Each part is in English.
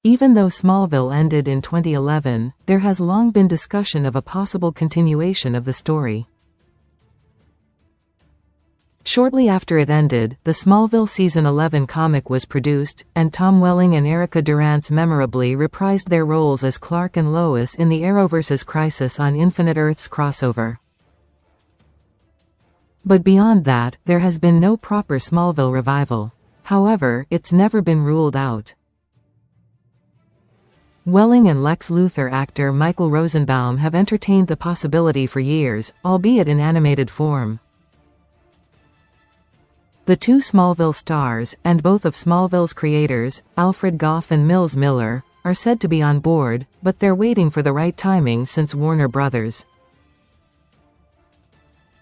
Even though Smallville ended in 2011, there has long been discussion of a possible continuation of the story. Shortly after it ended, the Smallville Season 11 comic was produced, and Tom Welling and Erica Durance memorably reprised their roles as Clark and Lois in the Arrowverse's Crisis on Infinite Earths crossover. But beyond that, there has been no proper Smallville revival. However, it's never been ruled out. Welling and Lex Luthor actor Michael Rosenbaum have entertained the possibility for years, albeit in animated form. The two Smallville stars, and both of Smallville's creators, Alfred Gough and Millar, are said to be on board, but they're waiting for the right timing since Warner Bros.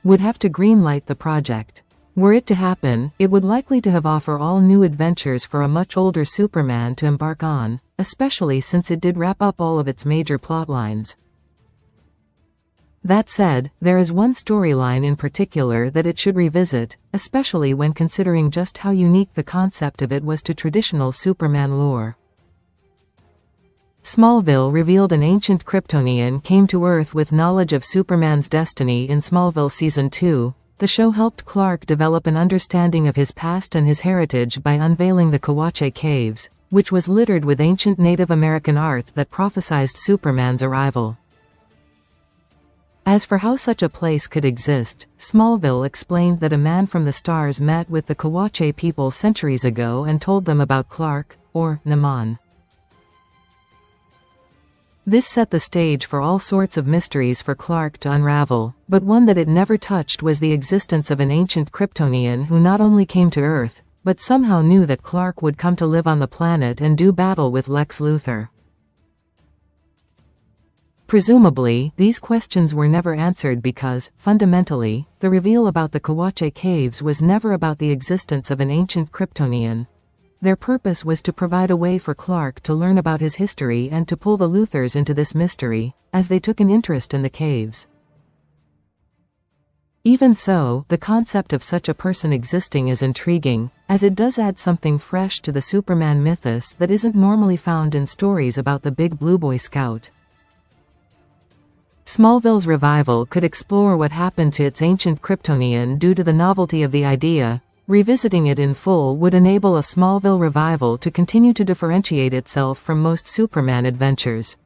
Would have to greenlight the project. Were it to happen, it would likely to have offer all new adventures for a much older Superman to embark on, especially since it did wrap up all of its major plotlines. That said, there is one storyline in particular that it should revisit, especially when considering just how unique the concept of it was to traditional Superman lore. Smallville revealed an ancient Kryptonian came to Earth with knowledge of Superman's destiny in Smallville Season 2. The show helped Clark develop an understanding of his past and his heritage by unveiling the Kawatche Caves, which was littered with ancient Native American art that prophesized Superman's arrival. As for how such a place could exist, Smallville explained that a man from the stars met with the Kawatche people centuries ago and told them about Clark, or Naman. This set the stage for all sorts of mysteries for Clark to unravel, but one that it never touched was the existence of an ancient Kryptonian who not only came to Earth, but somehow knew that Clark would come to live on the planet and do battle with Lex Luthor. Presumably, these questions were never answered because, fundamentally, the reveal about the Kawatche Caves was never about the existence of an ancient Kryptonian. Their purpose was to provide a way for Clark to learn about his history and to pull the Luthors into this mystery, as they took an interest in the caves. Even so, the concept of such a person existing is intriguing, as it does add something fresh to the Superman mythos that isn't normally found in stories about the Big Blue Boy Scout. Smallville's revival could explore what happened to its ancient Kryptonian due to the novelty of the idea. Revisiting it in full would enable a Smallville revival to continue to differentiate itself from most Superman adventures.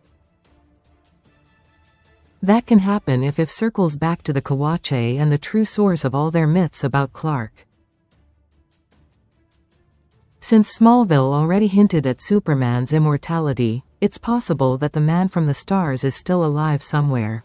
That can happen if it circles back to the Kawatche and the true source of all their myths about Clark. Since Smallville already hinted at Superman's immortality, it's possible that the man from the stars is still alive somewhere.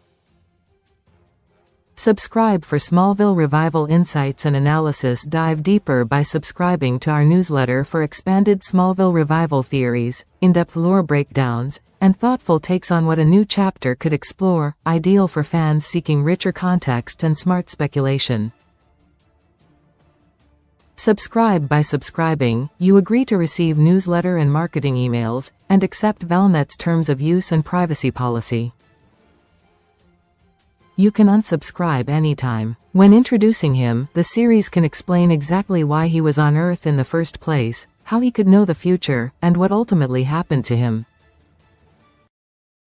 Subscribe for Smallville revival insights and analysis. Dive deeper by subscribing to our newsletter for expanded Smallville revival theories, in-depth lore breakdowns, and thoughtful takes on what a new chapter could explore, ideal for fans seeking richer context and smart speculation. Subscribe by subscribing, you agree to receive newsletter and marketing emails, and accept Valnet's terms of use and privacy policy. You can unsubscribe anytime. When introducing him, the series can explain exactly why he was on Earth in the first place, how he could know the future, and what ultimately happened to him.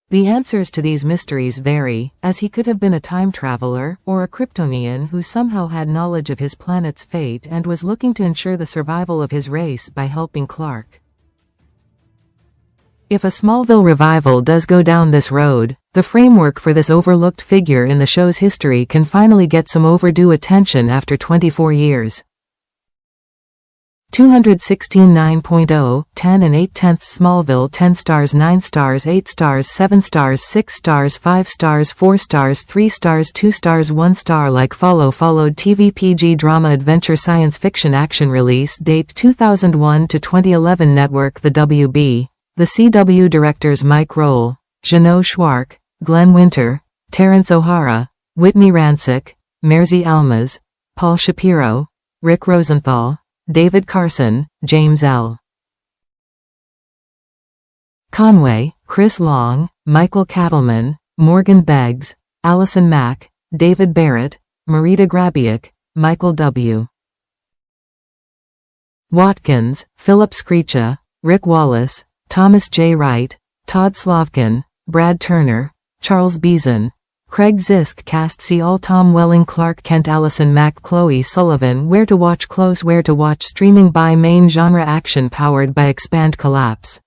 The answers to these mysteries vary, as he could have been a time traveler, or a Kryptonian who somehow had knowledge of his planet's fate and was looking to ensure the survival of his race by helping Clark. If a Smallville revival does go down this road, the framework for this overlooked figure in the show's history can finally get some overdue attention after 24 years. 216.9.0, 10 and 8/10 Smallville 10 stars 9 stars 8 stars 7 stars 6 stars 5 stars 4 stars 3 stars 2 stars 1 star. Like followed TV PG drama adventure science fiction action. Release date 2001 to 2011. Network The WB. The CW directors Mike Roll, Jano Schwark, Glenn Winter, Terrence O'Hara, Whitney Rancic, Mersey Almaz, Paul Shapiro, Rick Rosenthal, David Carson, James L. Conway, Chris Long, Michael Cattleman, Morgan Beggs, Allison Mack, David Barrett, Marita Grabiak, Michael W. Watkins, Philip Screecha, Rick Wallace, Thomas J. Wright, Todd Slavkin, Brad Turner, Charles Beeson, Craig Zisk cast. See all. Tom Welling, Clark Kent, Allison Mack, Chloe Sullivan. Where to watch. Close. Where to watch. Streaming by main genre. Action powered by Expand Collapse.